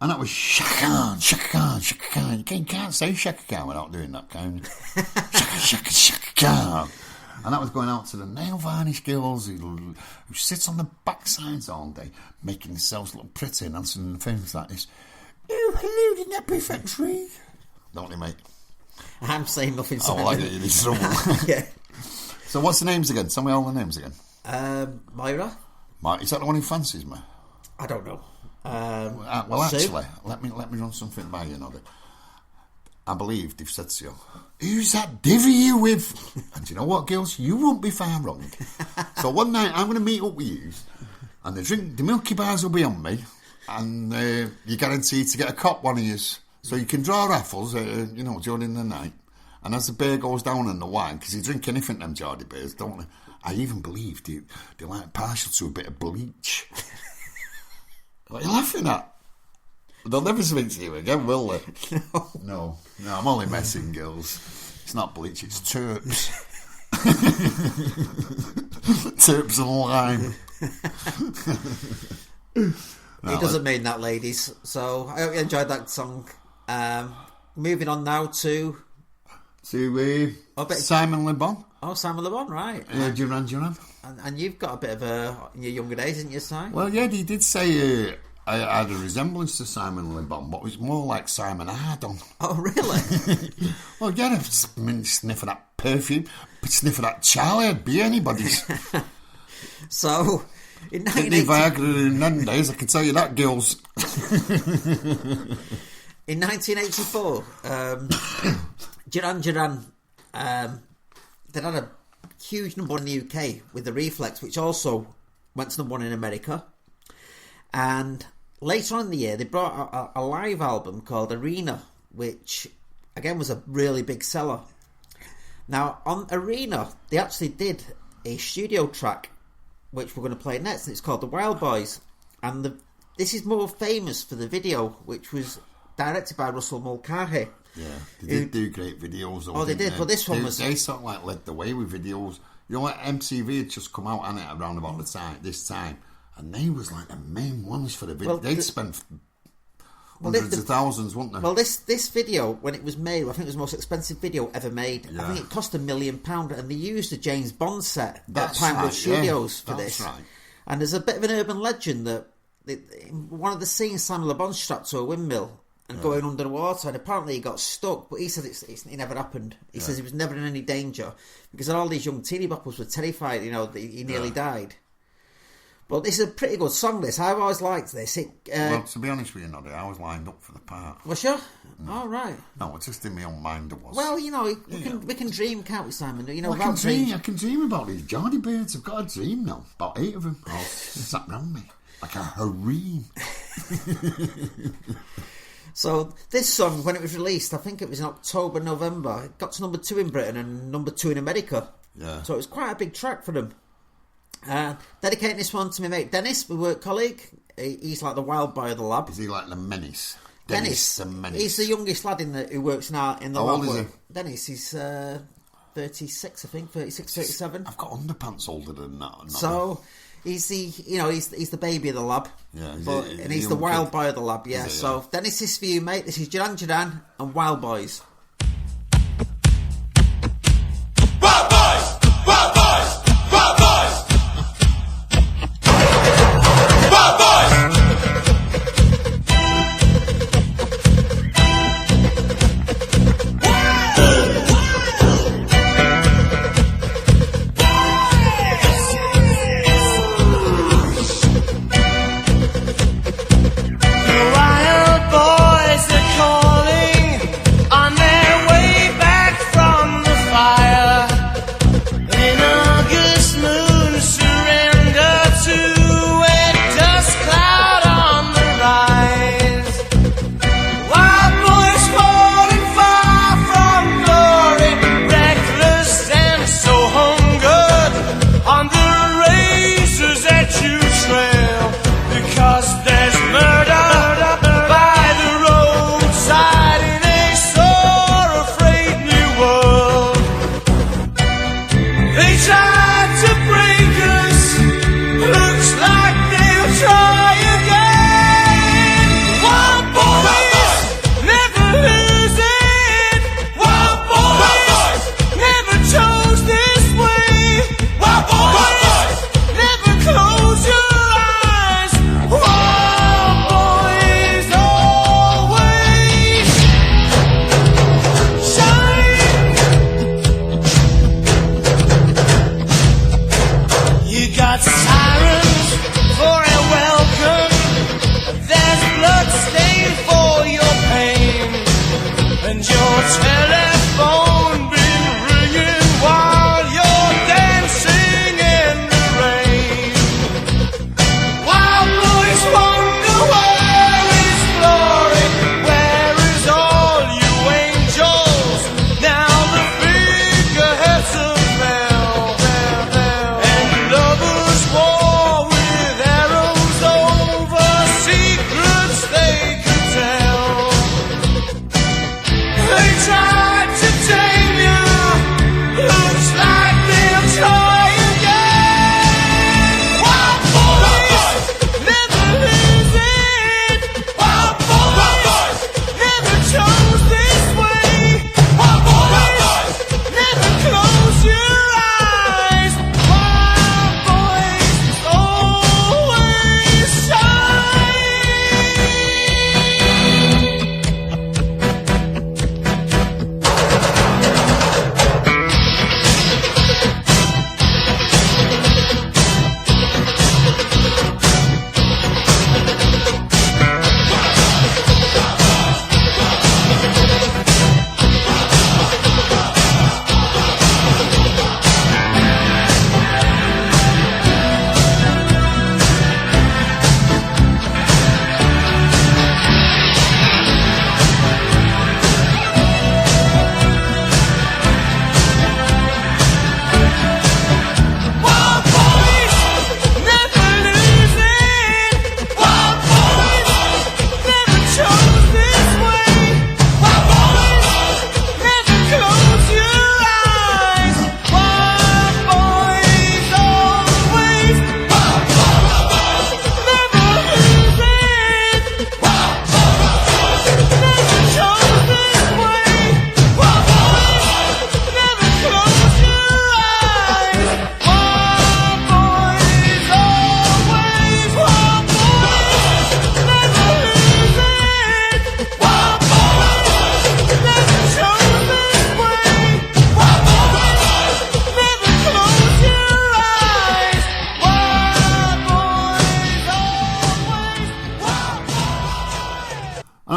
And that was Shaka Khan, Shaka Khan, Shaka Khan. You can't say Shaka Khan without doing that, can you? Shaka, Shaka, Shaka Khan. And that was going out to the nail varnish girls who sit on the backsides all day, making themselves look pretty and answering things like this. Oh, hello, the nappy factory. Don't you, mate? I'm saying nothing. Oh, well, I get you in trouble. Yeah. So what's the names again? Tell me all the names again. Moira? Is that the one who fancies me? I don't know. Well, Sue? actually, let me run something by you, Noddy. I believe they've said to you, who's that divvy you with? And do you know what, girls? You won't be far wrong. So one night I'm going to meet up with you, and the Milky Bars will be on me, and you're guaranteed to get a cop one of yours. So you can draw raffles, during the night. And as the beer goes down in the wine, because you drink anything them Geordie beers, don't they? I even believe they like partial to a bit of bleach. What are you laughing at? They'll never speak to you again, will they? No, I'm only messing, girls. It's not bleach, it's turps. Turps and lime. It doesn't mean that, ladies. So I hope you enjoyed that song. Moving on now to Simon Le Bon. Oh, Simon Le Bon, right. Duran. And you've got a bit of in your younger days, didn't you, Si? Well, yeah, he did say I had a resemblance to Simon Le Bon, but it was more like Simon Ardon. Oh, really? Well, yeah, sniff of that perfume, sniff of that Charlie, I'd be anybody's. So, in 1980... Viagra in them days, I can tell you that, girls. In 1984, Duran they had a huge number one in the UK with the Reflex, which also went to number one in America. And later on in the year, they brought a live album called Arena, which again was a really big seller. Now, on Arena, they actually did a studio track, which we're going to play next, and it's called The Wild Boys. And this is more famous for the video, which was directed by Russell Mulcahy. Yeah, they did do great videos. Oh, they did, but this one was... They sort of like led the way with videos. You know, like MTV had just come out on it around about this time, and they was like the main ones for the video. Well, they'd spend hundreds of thousands, wouldn't they? Well, this video, when it was made, I think it was the most expensive video ever made. Yeah. I think it cost £1 million, and they used the James Bond set at Pinewood Studios for this. Right. And there's a bit of an urban legend that in one of the scenes, Simon Le Bon strapped to a windmill and going under the water, and apparently he got stuck, but he says it never happened. He says he was never in any danger, because all these young teeny boppers were terrified, that he nearly died. But this is a pretty good song, this. I've always liked this. Well, to be honest with you, Noddy, I was lined up for the part. Was you? Oh, right. No, it's just in my own mind it was. Well, we can dream, can't we, Simon? I can dream about these Geordie birds. I've got a dream now. About 8 of them all sat round me. Like a harem. So this song, when it was released, I think it was in October, November, it got to number 2 in Britain and number 2 in America. Yeah. So it was quite a big track for them. Dedicating this one to my mate Dennis, my work colleague. He's like the wild boy of the lab. Is he like the menace? Dennis, the menace. He's the youngest lad who works in the lab. How old is he? Dennis, he's 36, I think, 36, 37. I've got underpants older than that. So... He's the baby of the lab, and he's the wild boy of the lab. Yeah. So Dennis, this is for you, mate. This is Duran and Wild Boys. Wild Boys, Wild Boys, Wild Boys, Wild Boys. Wild boys are calling on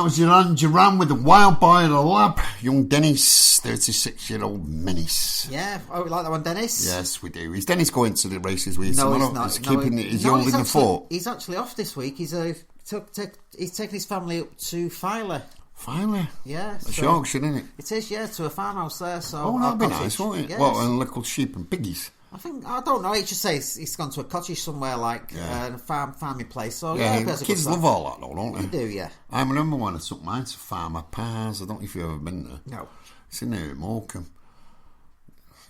That was Duran with the Wild Boy of the Lab. Young Dennis, 36-year-old menace. Yeah, oh, we like that one, Dennis. Yes, we do. Is Dennis going to the races with you No, tomorrow? he's not. Is he holding the fort? He's actually off this week. He's taking his family up to Filey. Finally. Yeah. That's Yorkshire, isn't it? It is, yeah, to a farmhouse there. So Oh, that'd be nice, won't it? Yes. What, and little sheep and piggies? I don't know. He just says he's gone to a cottage somewhere, like a farming place. So Yeah, there's a kids good love all that, though, don't they? They do, yeah. I remember when I took mine to Farmer Pars. I don't know if you've ever been there. No. It's in there at Morecambe.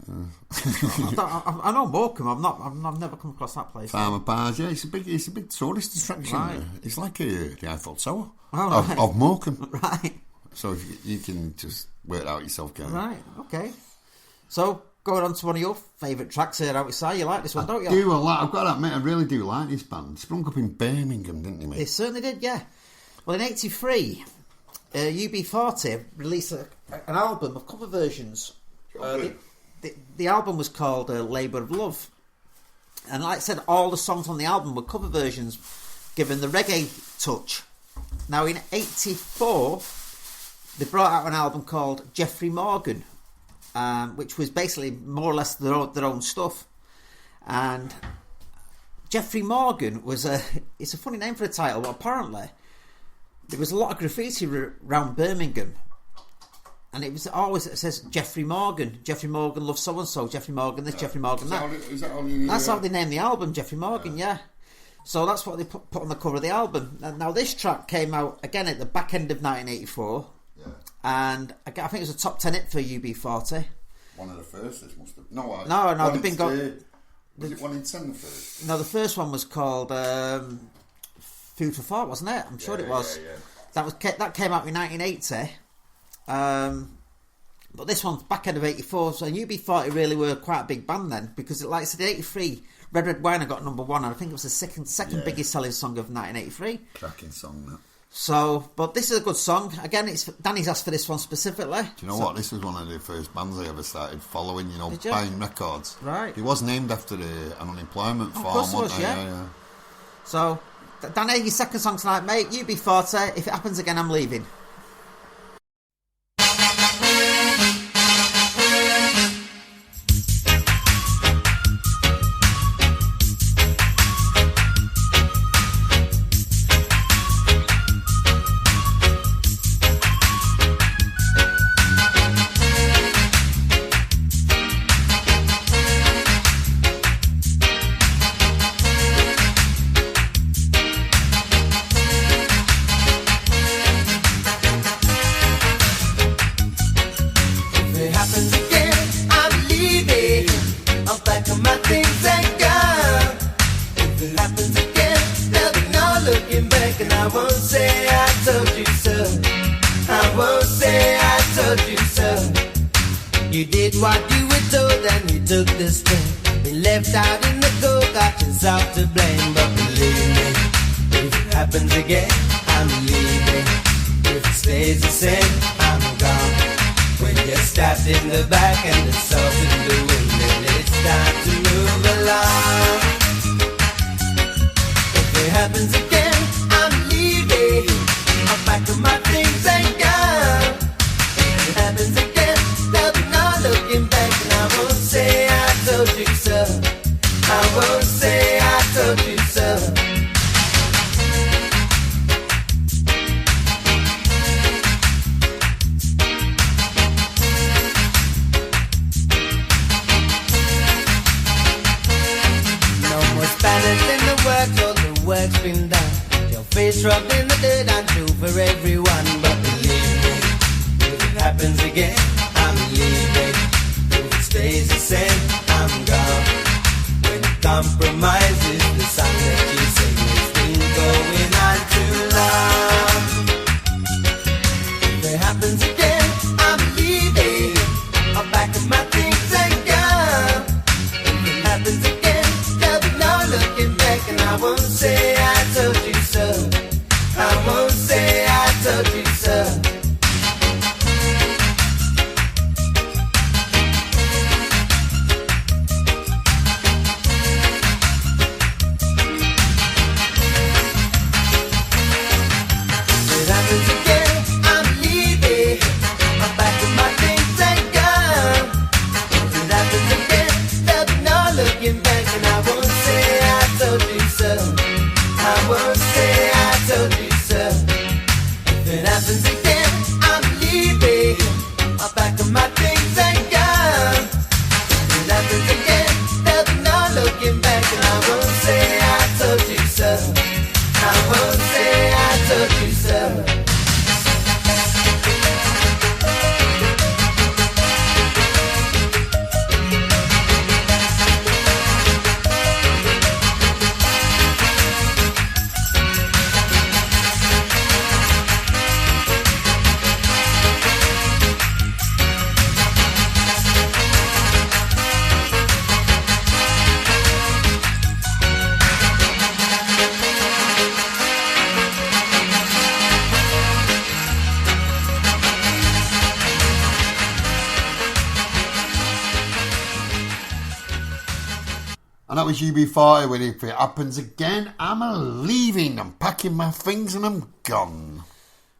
I know Morecambe. I've never come across that place. Farmer Pars, yeah, it's a big tourist attraction. Right. There. It's like the Eiffel Tower Oh, of Morecambe. Right. So you can just work it out yourself, can't you? Right. Okay. So going on to one of your favourite tracks here outside. You like this one, don't you? Do a lot. I've got to admit, I really do like this band. Sprung up in Birmingham, didn't they, mate? They certainly did, yeah. Well, in '83, UB40 released an album of cover versions. The album was called Labour of Love. And like I said, all the songs on the album were cover versions given the reggae touch. Now, in '84, they brought out an album called Jeffrey Morgan, which was basically more or less their own stuff. And Jeffrey Morgan it's a funny name for a title, but apparently there was a lot of graffiti around Birmingham. And it says Jeffrey Morgan loves so-and-so, Jeffrey Morgan this, Jeffrey Morgan that. Is that all you need? That's how they named the album, Jeffrey Morgan, yeah. So that's what they put on the cover of the album. Now this track came out, again, at the back end of 1984. Yeah. And I think it was a top 10 hit for UB40. One of the first, this must have... No, they've been going... Was it 1 in 10 the first? No, the first one was called Food for Thought, wasn't it? I'm sure it was. Yeah. That came out in 1980. But this one's back end of 84, so UB40 really were quite a big band then, because like I said, in 83, Red Wine got number 1, and I think it was the second biggest selling song of 1983. Cracking song, that. So, but this is a good song. Again, Danny's asked for this one specifically. Do you know what? This was one of the first bands I ever started following, buying records. Right. It was named after an unemployment farm, Of course it was, wasn't it? yeah. So, Danny, your second song tonight, mate. UB40, If It Happens Again, I'm Leaving. You did what you were told and you took the step. Been left out in the cold, got yourself to blame. But believe me, if it happens again, I'm leaving. If it stays the same, I'm gone. When you're stabbed in the back and the salt in the wind, then it's time to move along. If it happens again, I'm leaving. I'll pack up my things and go. If it happens again, there'll be no looking back, and I won't say I told you so. I won't say I told you so. No more Spanish in the works, all the work's been done. Your face rubbed in the dirt, I'm true for everyone. But believe me, if it happens again, I'm leaving. If it stays the same, I'm gone. When compromise is the song that you sing, it's been going on too long. If it happens again, I'm leaving. I'll pack up my things and go. If it happens again, there'll be no looking back, and I won't say I told you so. I won't say I told you so. If it happens again, told you so. I won't say I told you so. And that was UB40 with If It Happens Again, I'm leaving. I'm packing my things and I'm gone.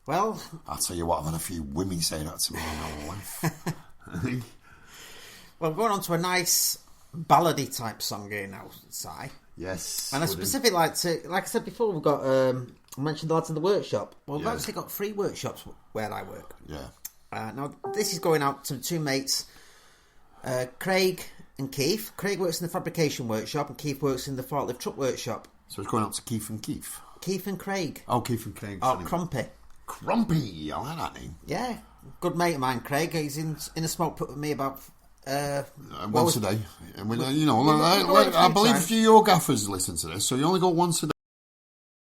Well, I'll tell you what, I've had a few women say that to me in my life. well, going on to a nice ballady type song here now, Si. Yes. And I specifically like I said before, we've got, I mentioned the lads in the workshop. Well, we've Yeah. actually got 3 workshops where I work. Yeah. Now, this is going out to 2 mates, Craig and Keith. Craig works in the fabrication workshop and Keith works in the forklift truck workshop. So it's going out to Keith and Keith. Keith and Craig. Oh, Keith and Craig. Oh, Crumpy. Crumpy, I like that name. Yeah. Good mate of mine, Craig. He's in a smoke pit with me about... Once a day. And we, you know, we've got I a few believe a times. few of your gaffers listen to this, so you only got once a day.